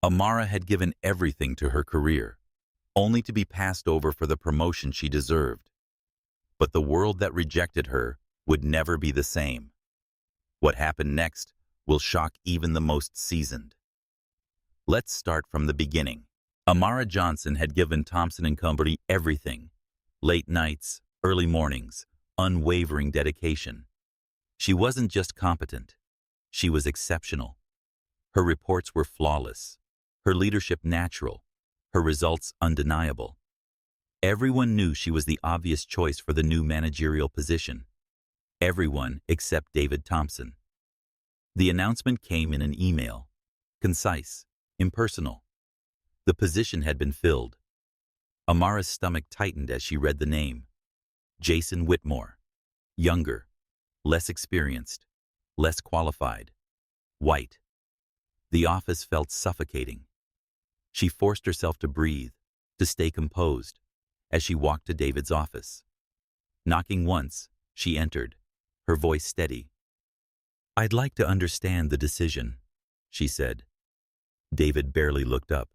Amara had given everything to her career, only to be passed over for the promotion she deserved. But the world that rejected her would never be the same. What happened next will shock even the most seasoned. Let's start from the beginning. Amara Johnson had given Thompson & Company everything. Late nights, early mornings, unwavering dedication. She wasn't just competent. She was exceptional. Her reports were flawless. Her leadership natural. Her results undeniable. Everyone knew she was the obvious choice for the new managerial position. Everyone except David Thompson. The announcement came in an email. Concise, impersonal. The position had been filled. Amara's stomach tightened as she read the name. Jason Whitmore. Younger. Less experienced. Less qualified. White. The office felt suffocating. She forced herself to breathe, to stay composed, as she walked to David's office. Knocking once, she entered, her voice steady. "I'd like to understand the decision," she said. David barely looked up.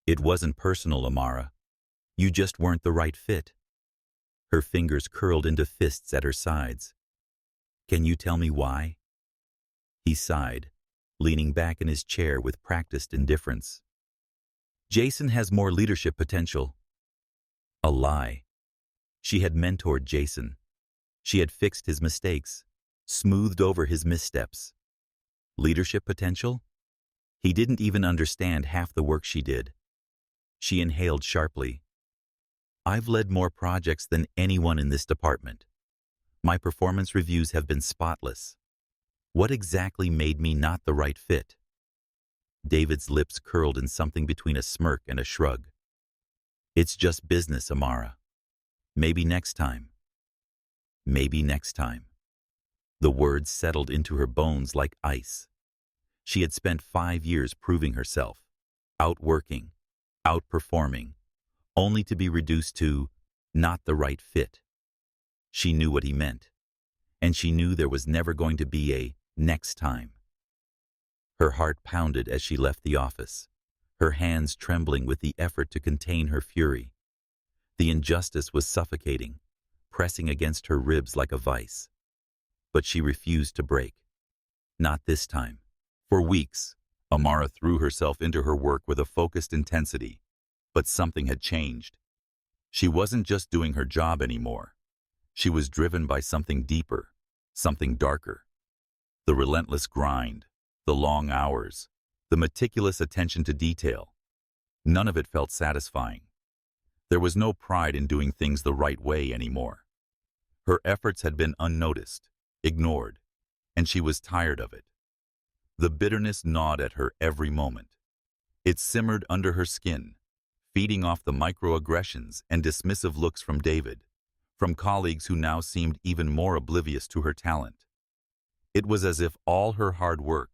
"It wasn't personal, Amara. You just weren't the right fit." Her fingers curled into fists at her sides. "Can you tell me why?" He sighed, leaning back in his chair with practiced indifference. "Jason has more leadership potential." A lie. She had mentored Jason. She had fixed his mistakes, smoothed over his missteps. Leadership potential? He didn't even understand half the work she did. She inhaled sharply. "I've led more projects than anyone in this department. My performance reviews have been spotless. What exactly made me not the right fit?" David's lips curled in something between a smirk and a shrug. "It's just business, Amara. Maybe next time." Maybe next time. The words settled into her bones like ice. She had spent 5 years proving herself, outworking, outperforming, only to be reduced to not the right fit. She knew what he meant, and she knew there was never going to be a next time. Her heart pounded as she left the office, her hands trembling with the effort to contain her fury. The injustice was suffocating, pressing against her ribs like a vice. But she refused to break. Not this time. For weeks, Amara threw herself into her work with a focused intensity. But something had changed. She wasn't just doing her job anymore. She was driven by something deeper, something darker. The relentless grind, the long hours, the meticulous attention to detail. None of it felt satisfying. There was no pride in doing things the right way anymore. Her efforts had been unnoticed, ignored, and she was tired of it. The bitterness gnawed at her every moment. It simmered under her skin, feeding off the microaggressions and dismissive looks from David, from colleagues who now seemed even more oblivious to her talent. It was as if all her hard work,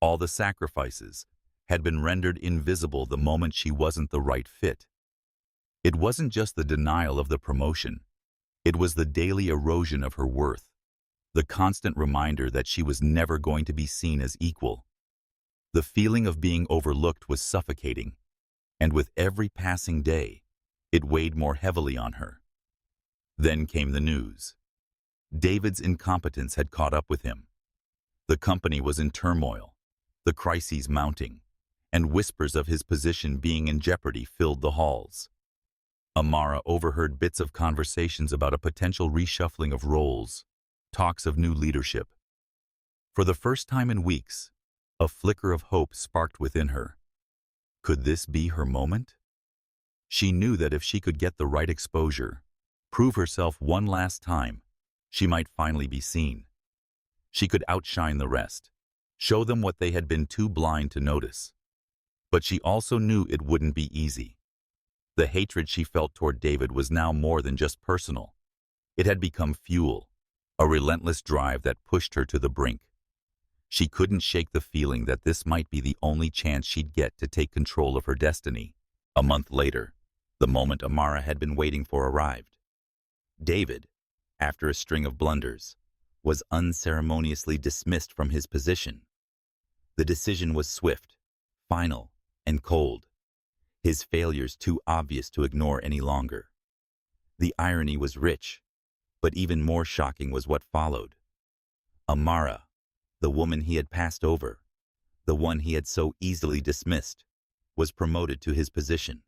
all the sacrifices, had been rendered invisible the moment she wasn't the right fit. It wasn't just the denial of the promotion. It was the daily erosion of her worth, the constant reminder that she was never going to be seen as equal. The feeling of being overlooked was suffocating, and with every passing day, it weighed more heavily on her. Then came the news. David's incompetence had caught up with him. The company was in turmoil, the crises mounting, and whispers of his position being in jeopardy filled the halls. Amara overheard bits of conversations about a potential reshuffling of roles, talks of new leadership. For the first time in weeks, a flicker of hope sparked within her. Could this be her moment? She knew that if she could get the right exposure, prove herself one last time, she might finally be seen. She could outshine the rest, show them what they had been too blind to notice. But she also knew it wouldn't be easy. The hatred she felt toward David was now more than just personal. It had become fuel, a relentless drive that pushed her to the brink. She couldn't shake the feeling that this might be the only chance she'd get to take control of her destiny. A month later, the moment Amara had been waiting for arrived. David, after a string of blunders, was unceremoniously dismissed from his position. The decision was swift, final, and cold, his failures too obvious to ignore any longer. The irony was rich, but even more shocking was what followed. Amara, the woman he had passed over, the one he had so easily dismissed, was promoted to his position.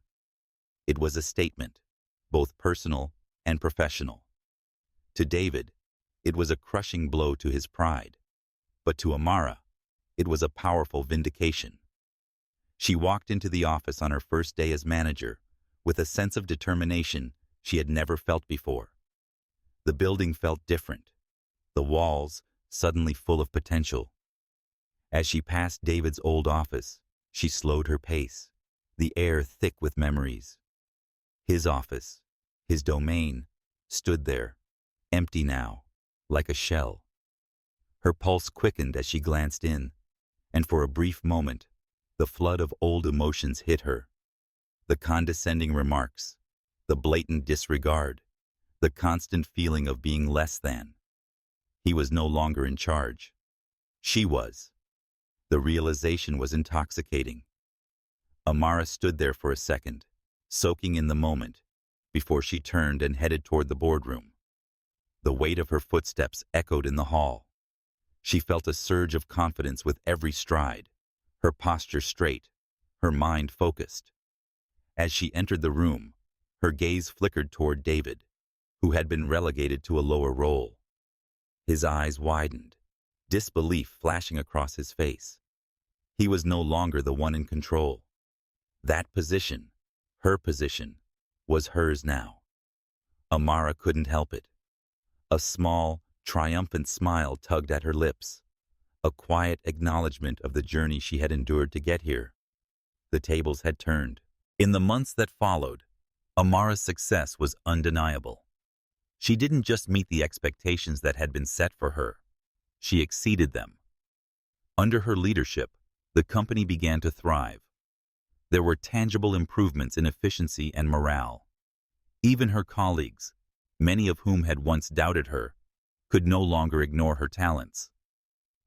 It was a statement, both personal and professional. To David, it was a crushing blow to his pride, but to Amara, it was a powerful vindication. She walked into the office on her first day as manager with a sense of determination she had never felt before. The building felt different, the walls suddenly full of potential. As she passed David's old office, she slowed her pace, the air thick with memories. His office, his domain, stood there, empty now, like a shell. Her pulse quickened as she glanced in, and for a brief moment, the flood of old emotions hit her. The condescending remarks, the blatant disregard, the constant feeling of being less than. He was no longer in charge. She was. The realization was intoxicating. Amara stood there for a second, soaking in the moment, before she turned and headed toward the boardroom. The weight of her footsteps echoed in the hall. She felt a surge of confidence with every stride, her posture straight, her mind focused. As she entered the room, her gaze flickered toward David, who had been relegated to a lower role. His eyes widened, disbelief flashing across his face. He was no longer the one in control. That position, her position, was hers now. Amara couldn't help it. A small, triumphant smile tugged at her lips, a quiet acknowledgement of the journey she had endured to get here. The tables had turned. In the months that followed, Amara's success was undeniable. She didn't just meet the expectations that had been set for her. She exceeded them. Under her leadership, the company began to thrive. There were tangible improvements in efficiency and morale. Even her colleagues, many of whom had once doubted her, could no longer ignore her talents.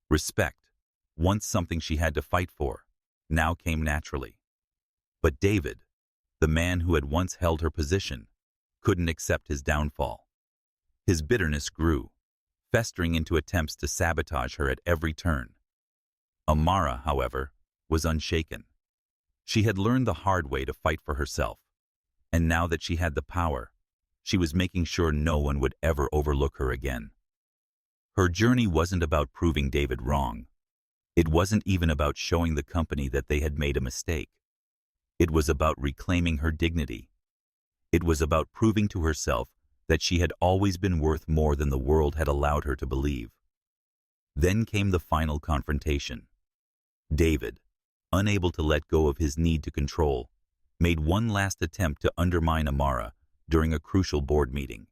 Respect, once something she had to fight for, now came naturally. But David, the man who had once held her position, couldn't accept his downfall. His bitterness grew, festering into attempts to sabotage her at every turn. Amara, however, was unshaken. She had learned the hard way to fight for herself, and now that she had the power, she was making sure no one would ever overlook her again. Her journey wasn't about proving David wrong. It wasn't even about showing the company that they had made a mistake. It was about reclaiming her dignity. It was about proving to herself that she had always been worth more than the world had allowed her to believe. Then came the final confrontation. David, unable to let go of his need to control, made one last attempt to undermine Amara during a crucial board meeting.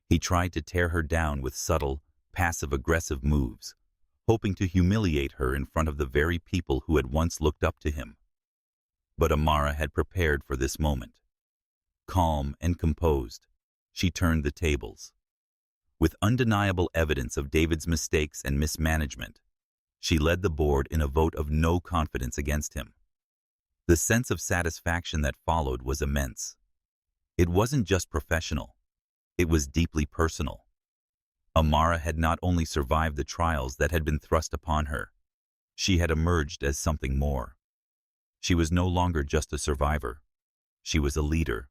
He tried to tear her down with subtle, passive-aggressive moves, hoping to humiliate her in front of the very people who had once looked up to him. But Amara had prepared for this moment. Calm and composed, she turned the tables. With undeniable evidence of David's mistakes and mismanagement, she led the board in a vote of no confidence against him. The sense of satisfaction that followed was immense. It wasn't just professional, it was deeply personal. Amara had not only survived the trials that had been thrust upon her, she had emerged as something more. She was no longer just a survivor. She was a leader,